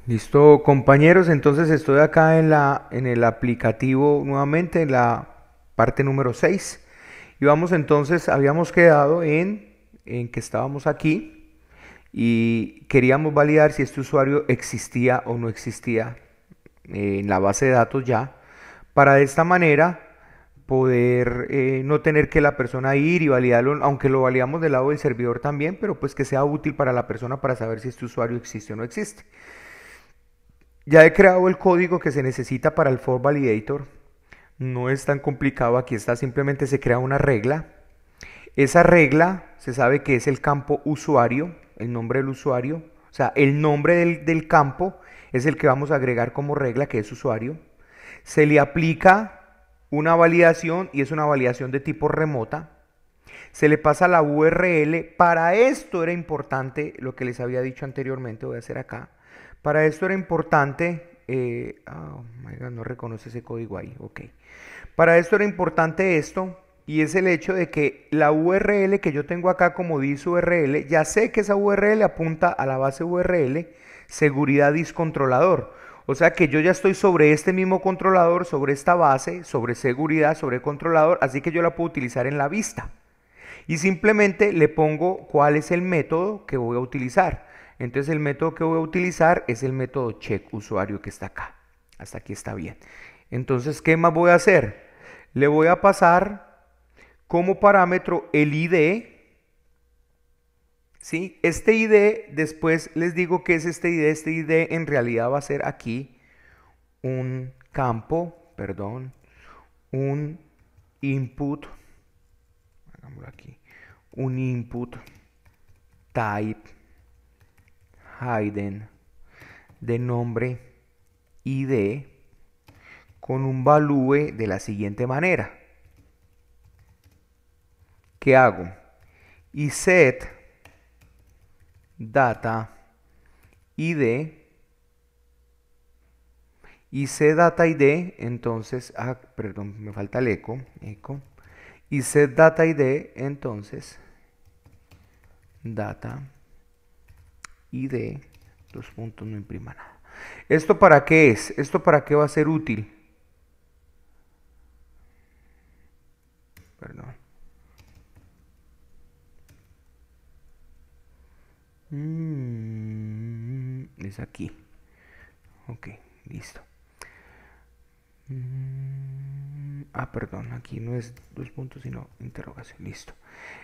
Listo, compañeros, entonces estoy acá en el aplicativo nuevamente, en la parte número 6. Y vamos entonces, habíamos quedado en que estábamos aquí y queríamos validar si este usuario existía o no existía en la base de datos ya, para de esta manera poder no tener que la persona ir y validarlo, aunque lo validamos del lado del servidor también, pero pues que sea útil para la persona para saber si este usuario existe o no existe. Ya he creado el código que se necesita para el for validator. No es tan complicado, aquí está, simplemente se crea una regla. Esa regla se sabe que es el campo usuario, el nombre del usuario. O sea, el nombre del campo es el que vamos a agregar como regla, que es usuario. Se le aplica una validación y es una validación de tipo remota. Se le pasa la URL. Para esto era importante lo que les había dicho anteriormente, voy a hacer acá. Para esto era importante, oh my God, no reconoce ese código ahí, ok. Para esto era importante esto, y es el hecho de que la URL que yo tengo acá como dis-URL, ya sé que esa URL apunta a la base URL seguridad discontrolador. O sea que yo ya estoy sobre este mismo controlador, sobre esta base, sobre seguridad, sobre controlador, así que yo la puedo utilizar en la vista. Y simplemente le pongo cuál es el método que voy a utilizar. Entonces el método que voy a utilizar es el método check usuario que está acá. Hasta aquí está bien. Entonces, ¿qué más voy a hacer? Le voy a pasar como parámetro el ID. ¿Sí? Este ID, después les digo qué es este ID. Este ID en realidad va a ser aquí un campo, perdón, un input. Hagámoslo aquí. Un input type hidden de nombre ID con un value de la siguiente manera. ¿Qué hago? Y set data ID y set data ID, entonces, perdón, me falta el eco, y set data ID, entonces, data ID, dos puntos, no imprima nada. ¿Esto para qué es? ¿Esto para qué va a ser útil? Perdón. Es aquí. Ok, listo. Perdón, aquí no es dos puntos, sino interrogación. Listo.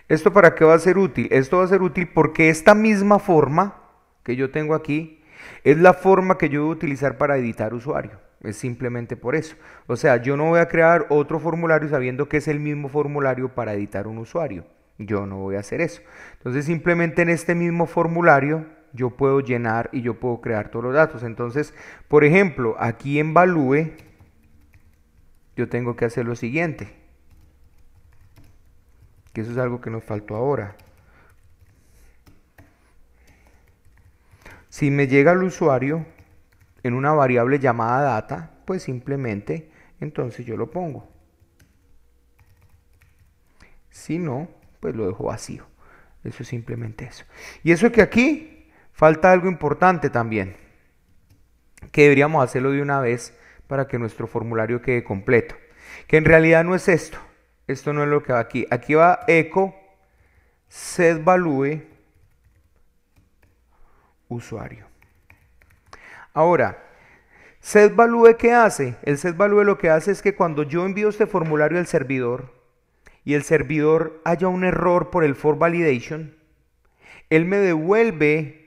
¿Esto para qué va a ser útil? Esto va a ser útil porque esta misma forma que yo tengo aquí es la forma que yo voy a utilizar para editar usuario. Es simplemente por eso. O sea, yo no voy a crear otro formulario sabiendo que es el mismo formulario para editar un usuario. Yo no voy a hacer eso. Entonces, simplemente en este mismo formulario yo puedo llenar y yo puedo crear todos los datos. Entonces, por ejemplo, aquí en Value yo tengo que hacer lo siguiente, que eso es algo que nos faltó ahora. Si me llega el usuario en una variable llamada data, pues simplemente entonces yo lo pongo. Si no, pues lo dejo vacío. Eso es simplemente eso. Y eso que aquí falta algo importante también, que deberíamos hacerlo de una vez para que nuestro formulario quede completo. Que en realidad no es esto. Esto no es lo que va aquí. Aquí va echo set value usuario. Ahora, set value, ¿qué hace? El set value lo que hace es que cuando yo envío este formulario al servidor y el servidor haya un error por el for validation, él me devuelve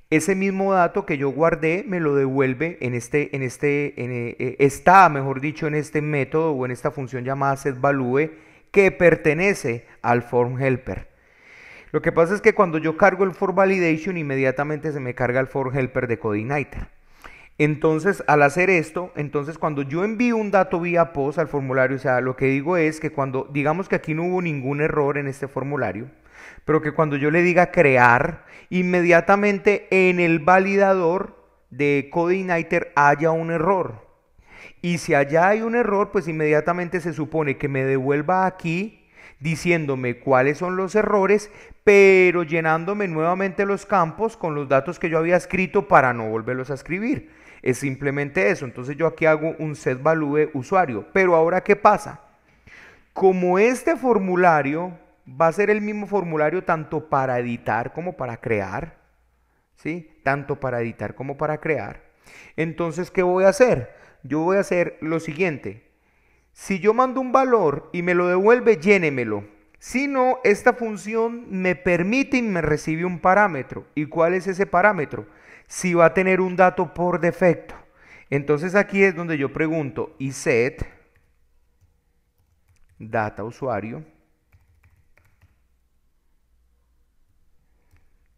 ese mismo dato que yo guardé, me lo devuelve está, mejor dicho, en este método o en esta función llamada setValue que pertenece al form helper. Lo que pasa es que cuando yo cargo el for validation, inmediatamente se me carga el form helper de CodeIgniter. Entonces, al hacer esto, entonces cuando yo envío un dato vía POST al formulario, o sea, lo que digo es que cuando, digamos que aquí no hubo ningún error en este formulario, pero que cuando yo le diga crear, inmediatamente en el validador de CodeIgniter haya un error. Y si allá hay un error, pues inmediatamente se supone que me devuelva aquí diciéndome cuáles son los errores, pero llenándome nuevamente los campos con los datos que yo había escrito para no volverlos a escribir. Es simplemente eso. Entonces yo aquí hago un set value usuario. Pero ahora, ¿qué pasa? Como este formulario va a ser el mismo formulario tanto para editar como para crear, ¿sí? Tanto para editar como para crear. Entonces, ¿qué voy a hacer? Yo voy a hacer lo siguiente. Si yo mando un valor y me lo devuelve, llénemelo. Si no, esta función me permite y me recibe un parámetro. ¿Y cuál es ese parámetro? Si va a tener un dato por defecto. Entonces aquí es donde yo pregunto, y set data usuario.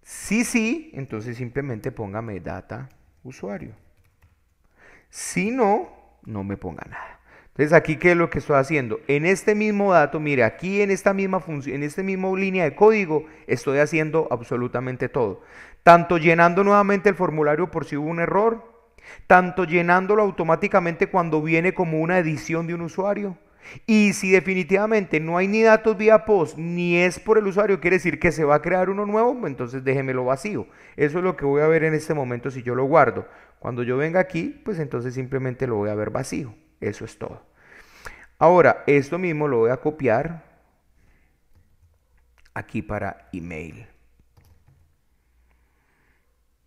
Si sí, entonces simplemente póngame data usuario. Si no, no me ponga nada. Entonces aquí, ¿qué es lo que estoy haciendo? En este mismo dato, mire, aquí en esta misma función, en esta misma línea de código, estoy haciendo absolutamente todo. Tanto llenando nuevamente el formulario por si hubo un error, tanto llenándolo automáticamente cuando viene como una edición de un usuario. Y si definitivamente no hay ni datos vía post, ni es por el usuario, quiere decir que se va a crear uno nuevo, entonces déjemelo vacío. Eso es lo que voy a ver en este momento si yo lo guardo. Cuando yo venga aquí, pues entonces simplemente lo voy a ver vacío. Eso es todo. Ahora, esto mismo lo voy a copiar aquí para email.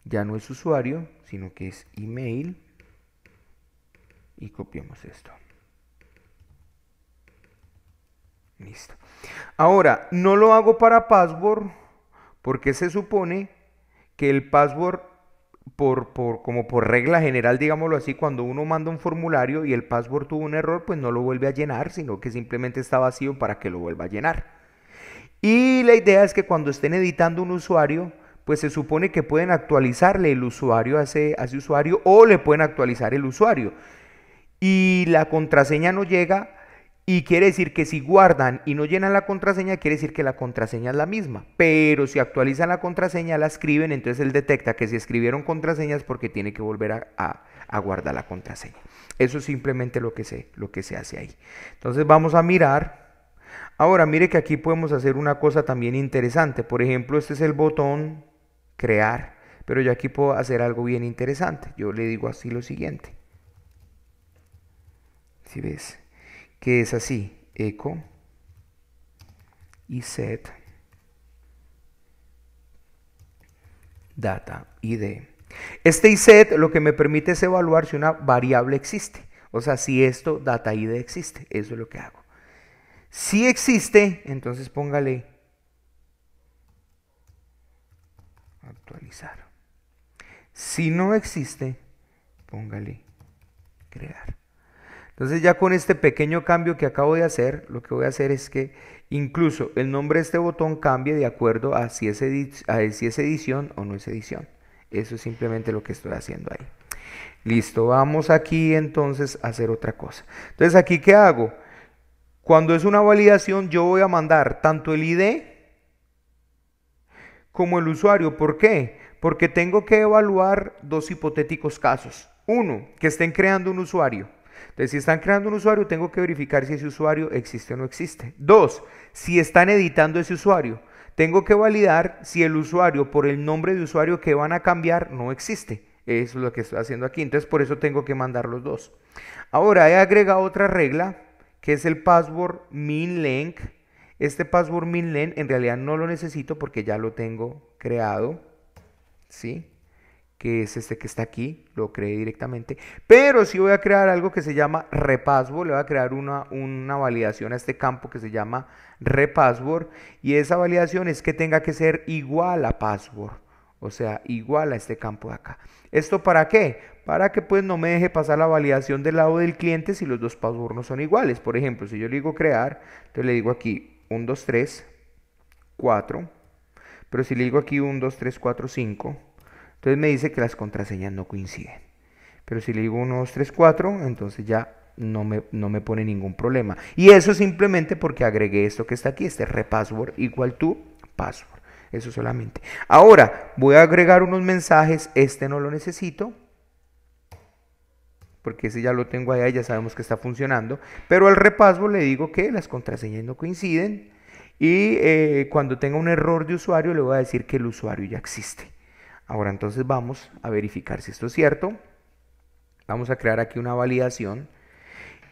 Ya no es usuario, sino que es email. Y copiamos esto. Listo. Ahora, no lo hago para password porque se supone que el password, como por regla general, digámoslo así, cuando uno manda un formulario y el password tuvo un error, pues no lo vuelve a llenar, sino que simplemente está vacío para que lo vuelva a llenar. Y la idea es que cuando estén editando un usuario, pues se supone que pueden actualizarle el usuario a ese usuario o le pueden actualizar el usuario. Y la contraseña no llega. Y quiere decir que si guardan y no llenan la contraseña, quiere decir que la contraseña es la misma. Pero si actualizan la contraseña, la escriben, entonces él detecta que si escribieron contraseñas porque tiene que volver a guardar la contraseña. Eso es simplemente lo que se hace ahí. Entonces vamos a mirar. Ahora mire que aquí podemos hacer una cosa también interesante. Por ejemplo, este es el botón crear. Pero yo aquí puedo hacer algo bien interesante. Yo le digo así lo siguiente. ¿Sí ves? Que es así, echo y set data id. Este iset lo que me permite es evaluar si una variable existe, o sea, si esto data id existe. Eso es lo que hago. Si existe, entonces póngale actualizar. Si no existe, póngale crear. Entonces ya con este pequeño cambio que acabo de hacer, lo que voy a hacer es que incluso el nombre de este botón cambie de acuerdo a si es edición o no es edición. Eso es simplemente lo que estoy haciendo ahí. Listo, vamos aquí entonces a hacer otra cosa. Entonces aquí, ¿qué hago? Cuando es una validación, yo voy a mandar tanto el ID como el usuario. ¿Por qué? Porque tengo que evaluar dos hipotéticos casos. Uno, que estén creando un usuario. Entonces, si están creando un usuario, tengo que verificar si ese usuario existe o no existe. Dos, si están editando ese usuario, tengo que validar si el usuario, por el nombre de usuario que van a cambiar, no existe. Eso es lo que estoy haciendo aquí. Entonces, por eso tengo que mandar los dos. Ahora, he agregado otra regla, que es el password min length. Este password min length en realidad no lo necesito porque ya lo tengo creado, ¿sí? Que es este que está aquí, lo creé directamente, pero sí voy a crear algo que se llama repassword. Le voy a crear una validación a este campo que se llama repassword, y esa validación es que tenga que ser igual a password, o sea, igual a este campo de acá. ¿Esto para qué? Para que pues no me deje pasar la validación del lado del cliente si los dos passwords no son iguales. Por ejemplo, si yo le digo crear, entonces le digo aquí 1, 2, 3, 4, pero si le digo aquí 1, 2, 3, 4, 5, entonces me dice que las contraseñas no coinciden. Pero si le digo 1, 2, 3, 4, entonces ya no me pone ningún problema. Y eso simplemente porque agregué esto que está aquí, este repassword igual to password. Eso solamente. Ahora voy a agregar unos mensajes. Este no lo necesito, porque ese ya lo tengo allá y ya sabemos que está funcionando. Pero al repassword le digo que las contraseñas no coinciden. Y cuando tenga un error de usuario le voy a decir que el usuario ya existe. Ahora entonces vamos a verificar si esto es cierto. Vamos a crear aquí una validación.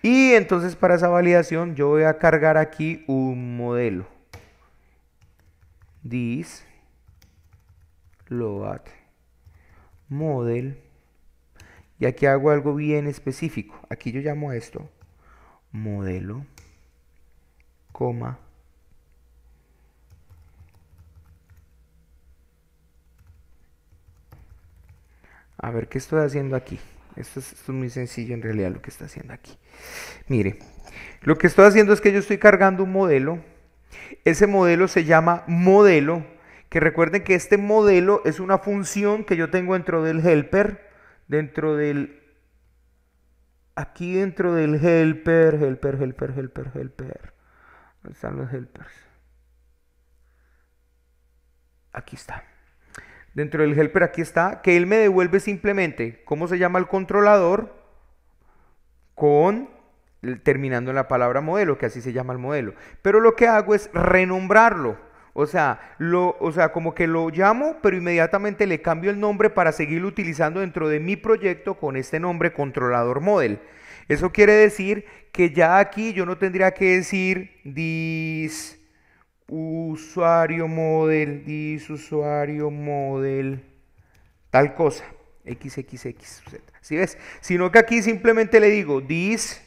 Y entonces para esa validación yo voy a cargar aquí un modelo. This load model. Y aquí hago algo bien específico. Aquí yo llamo a esto modelo, coma, a ver qué estoy haciendo aquí. Esto es muy sencillo en realidad lo que está haciendo aquí. Mire, lo que estoy haciendo es que yo estoy cargando un modelo. Ese modelo se llama modelo, que recuerden que este modelo es una función que yo tengo dentro del helper, aquí dentro del helper. ¿Dónde están los helpers? Aquí está. Dentro del helper aquí está, que él me devuelve simplemente cómo se llama el controlador terminando en la palabra modelo, que así se llama el modelo. Pero lo que hago es renombrarlo. O sea, como que lo llamo, pero inmediatamente le cambio el nombre para seguirlo utilizando dentro de mi proyecto con este nombre controlador model. Eso quiere decir que ya aquí yo no tendría que decir this usuario model, tal cosa, xxx, ¿sí ves? Sino que aquí simplemente le digo this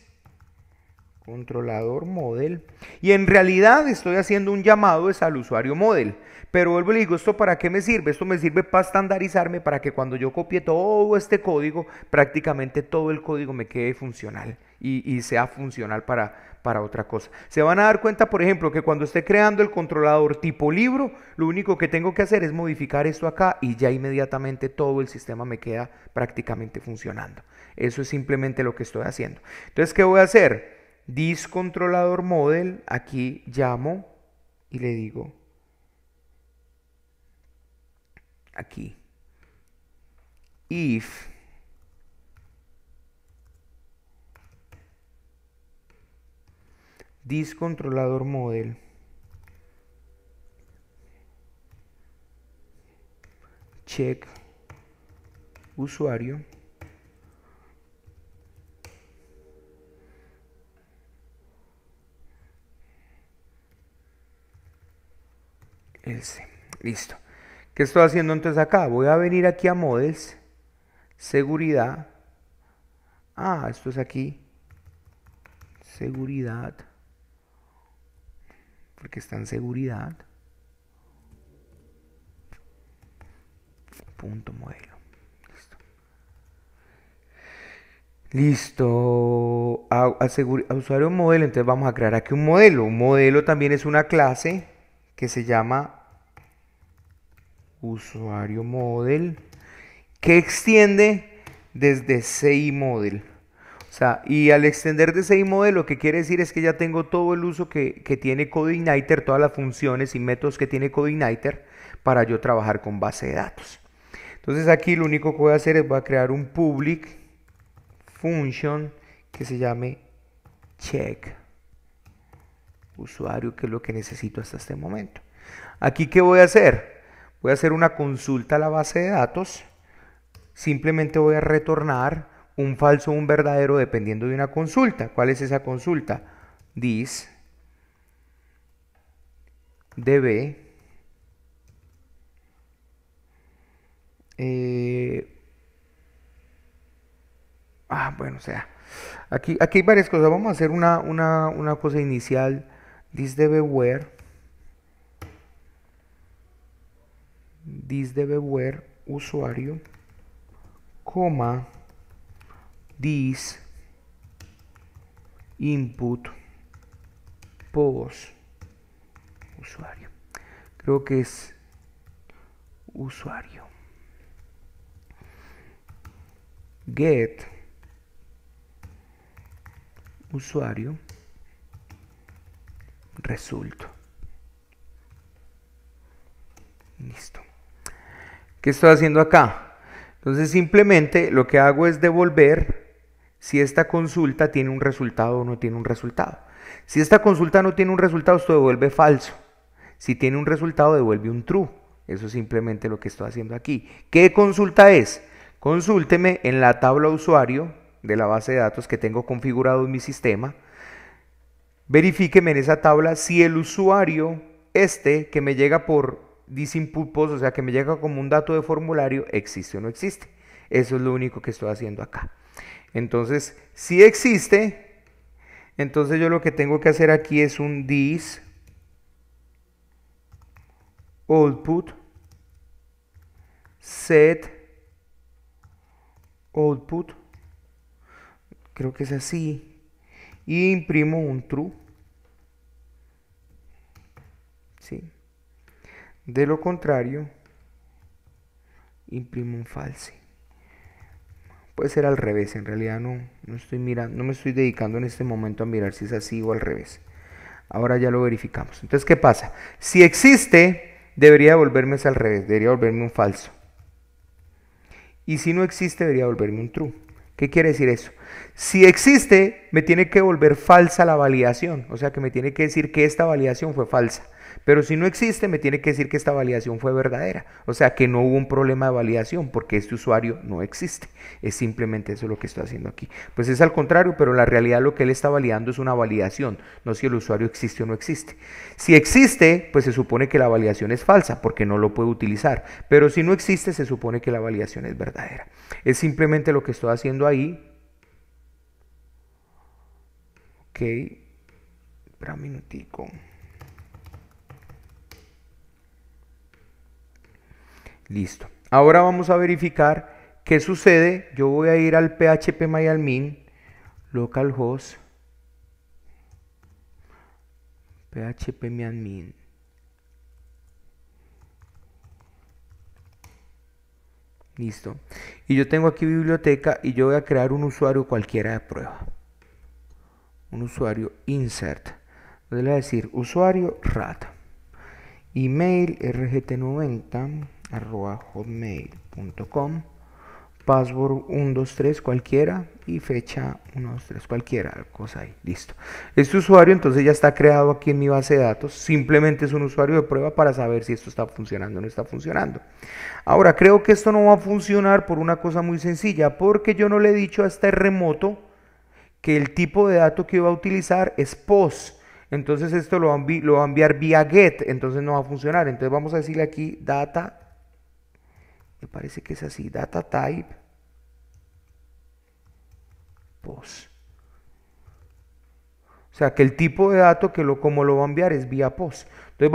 controlador model y en realidad estoy haciendo un llamado es al usuario model. Pero vuelvo y le digo, ¿esto para qué me sirve? Esto me sirve para estandarizarme, para que cuando yo copie todo este código, prácticamente todo el código me quede funcional y sea funcional para otra cosa. Se van a dar cuenta, por ejemplo, que cuando esté creando el controlador tipo libro, lo único que tengo que hacer es modificar esto acá y ya inmediatamente todo el sistema me queda prácticamente funcionando. Eso es simplemente lo que estoy haciendo. Entonces, ¿qué voy a hacer? This controlador model, aquí llamo y le digo aquí if this controlador model check usuario else. Listo. ¿Qué estoy haciendo entonces acá? Voy a venir aquí a models, seguridad. Esto es aquí. Seguridad. Porque está en seguridad. Punto modelo. Listo. A usuario modelo, entonces vamos a crear aquí un modelo. Un modelo también es una clase que se llama usuario model, que extiende desde CI model. O sea, y al extender de CI model lo que quiere decir es que ya tengo todo el uso que tiene CodeIgniter, todas las funciones y métodos que tiene CodeIgniter para yo trabajar con base de datos. Entonces aquí lo único que voy a hacer es voy a crear un public function que se llame check usuario, que es lo que necesito hasta este momento. Aquí, ¿qué voy a hacer? Voy a hacer una consulta a la base de datos. Simplemente voy a retornar un falso o un verdadero dependiendo de una consulta. ¿Cuál es esa consulta? This db bueno, o sea, aquí hay varias cosas. Vamos a hacer una cosa inicial. This db where usuario, coma, this input post usuario. Creo que es usuario. Get usuario resulto. Listo. ¿Qué estoy haciendo acá? Entonces simplemente lo que hago es devolver si esta consulta tiene un resultado o no tiene un resultado. Si esta consulta no tiene un resultado, esto devuelve falso. Si tiene un resultado, devuelve un true. Eso es simplemente lo que estoy haciendo aquí. ¿Qué consulta es? Consúlteme en la tabla usuario de la base de datos que tengo configurado en mi sistema. Verifíqueme en esa tabla si el usuario que me llega por disinput post, o sea que me llega como un dato de formulario, existe o no existe. Eso es lo único que estoy haciendo acá. Entonces, si existe, entonces yo lo que tengo que hacer aquí es un this output set output, creo que es así, y imprimo un true, ¿sí? De lo contrario, imprimo un false. Puede ser al revés, en realidad no estoy mirando, no me estoy dedicando en este momento a mirar si es así o al revés. Ahora ya lo verificamos. Entonces, ¿qué pasa? Si existe, debería devolverme al revés, debería volverme un falso. Y si no existe, debería volverme un true. ¿Qué quiere decir eso? Si existe, me tiene que volver falsa la validación. O sea que me tiene que decir que esta validación fue falsa. Pero si no existe, me tiene que decir que esta validación fue verdadera. O sea que no hubo un problema de validación porque este usuario no existe. Es simplemente eso lo que estoy haciendo aquí. Pues es al contrario, pero en la realidad lo que él está validando es una validación, no si el usuario existe o no existe. Si existe, pues se supone que la validación es falsa porque no lo puede utilizar. Pero si no existe, se supone que la validación es verdadera. Es simplemente lo que estoy haciendo ahí. Ok. Espera un minutico. Listo. Ahora vamos a verificar qué sucede. Yo voy a ir al phpMyAdmin localhost phpMyAdmin. Listo. Y yo tengo aquí biblioteca y yo voy a crear un usuario cualquiera de prueba. Un usuario insert. Le voy a decir usuario rat. Email rgt90@hotmail.com. Password 123 cualquiera y fecha 123 cualquiera, cosa ahí, listo. Este usuario entonces ya está creado aquí en mi base de datos, simplemente es un usuario de prueba para saber si esto está funcionando o no está funcionando. Ahora, creo que esto no va a funcionar por una cosa muy sencilla, porque yo no le he dicho a este remoto que el tipo de dato que iba a utilizar es post. Entonces esto lo va a enviar vía get, entonces no va a funcionar. Entonces vamos a decirle aquí data, me parece que es así, data type post. O sea que el tipo de dato como lo va a enviar es vía post. Entonces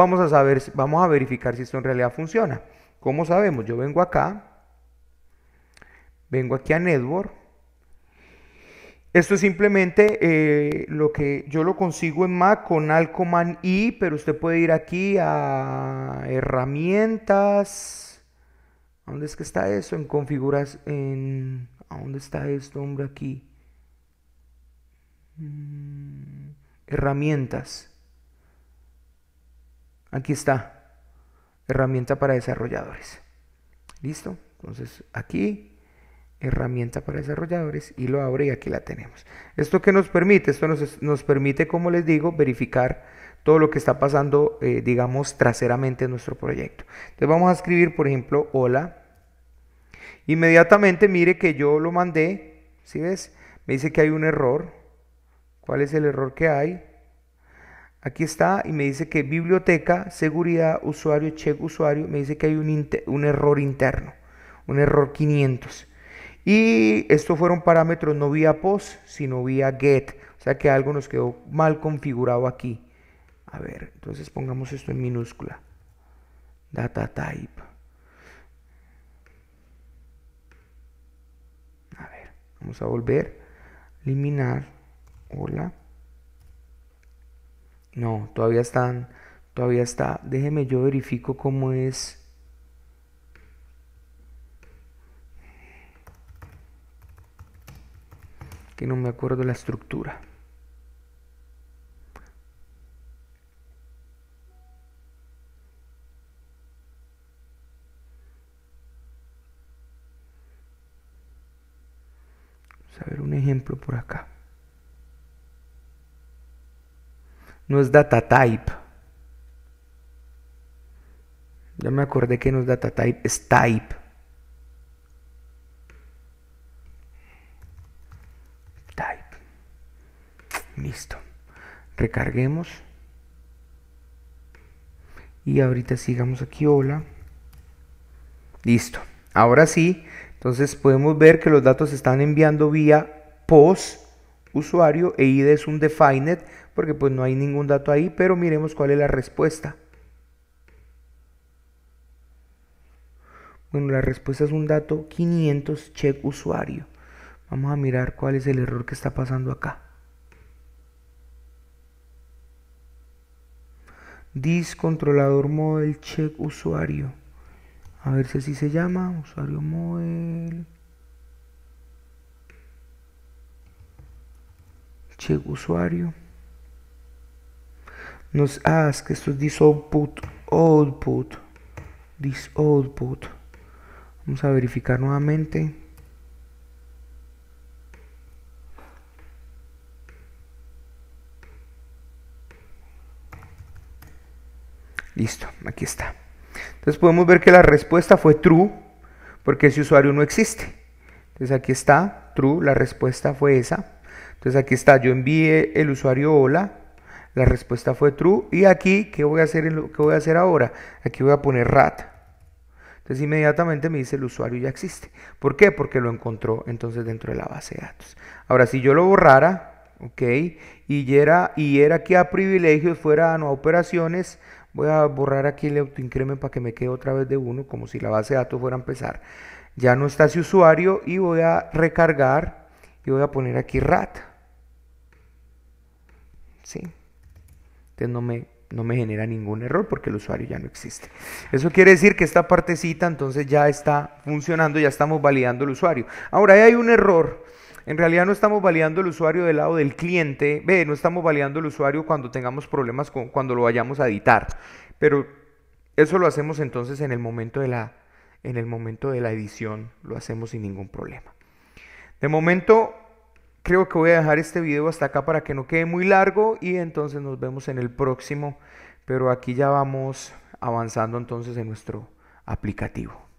vamos a verificar si esto en realidad funciona. ¿Cómo sabemos? Yo vengo aquí a network. Esto es simplemente lo que yo lo consigo en Mac con Alt Command I, pero usted puede ir aquí a herramientas. ¿A dónde es que está eso? En configuras, ¿a dónde está esto, hombre? Aquí. Herramientas. Aquí está. Herramienta para desarrolladores. ¿Listo? Entonces aquí herramienta para desarrolladores y lo abre y aquí la tenemos. ¿Esto qué nos permite? Esto nos permite, como les digo, verificar todo lo que está pasando, digamos, traseramente en nuestro proyecto. Entonces vamos a escribir, por ejemplo, hola. Inmediatamente mire que yo lo mandé, ¿sí ves? Me dice que hay un error. ¿Cuál es el error que hay? Aquí está y me dice que biblioteca, seguridad, usuario, check usuario, me dice que hay un error interno, un error 500. Y estos fueron parámetros no vía post, sino vía get. O sea que algo nos quedó mal configurado aquí. A ver, entonces pongamos esto en minúscula. Data type. A ver, vamos a volver. Eliminar. Hola. No, todavía está. Déjeme yo verifico cómo es. Que no me acuerdo la estructura. Vamos a ver un ejemplo por acá. No es data type. Ya me acordé que no es data type, es type. Type. Listo. Recarguemos. Y ahorita sigamos aquí, hola. Listo. Ahora sí, entonces podemos ver que los datos se están enviando vía POS usuario e ID es un defined porque pues no hay ningún dato ahí, pero miremos cuál es la respuesta. Bueno, la respuesta es un dato 500 check usuario. Vamos a mirar cuál es el error que está pasando acá. This controlador model check usuario. A ver si así se llama. Usuario model. Check usuario. Es que esto es this output. This output. Vamos a verificar nuevamente. Listo, aquí está. Entonces podemos ver que la respuesta fue true, porque ese usuario no existe. Entonces aquí está, true, la respuesta fue esa. Entonces aquí está, yo envié el usuario hola, la respuesta fue true. Y aquí, ¿qué voy a hacer ahora? Aquí voy a poner rat. Entonces inmediatamente me dice el usuario ya existe. ¿Por qué? Porque lo encontró entonces dentro de la base de datos. Ahora, si yo lo borrara, ok, y era aquí a privilegios, fuera a no a operaciones, voy a borrar aquí el autoincrement para que me quede otra vez de 1, como si la base de datos fuera a empezar. Ya no está ese usuario y voy a recargar y voy a poner aquí rat. ¿Sí? Entonces no me genera ningún error porque el usuario ya no existe. Eso quiere decir que esta partecita entonces ya está funcionando, ya estamos validando el usuario. Ahora, ahí hay un error. En realidad no estamos validando el usuario del lado del cliente. No estamos validando el usuario cuando tengamos problemas cuando lo vayamos a editar. Pero eso lo hacemos entonces en el momento de la edición. Lo hacemos sin ningún problema. De momento, creo que voy a dejar este video hasta acá para que no quede muy largo y entonces nos vemos en el próximo. Pero aquí ya vamos avanzando entonces en nuestro aplicativo.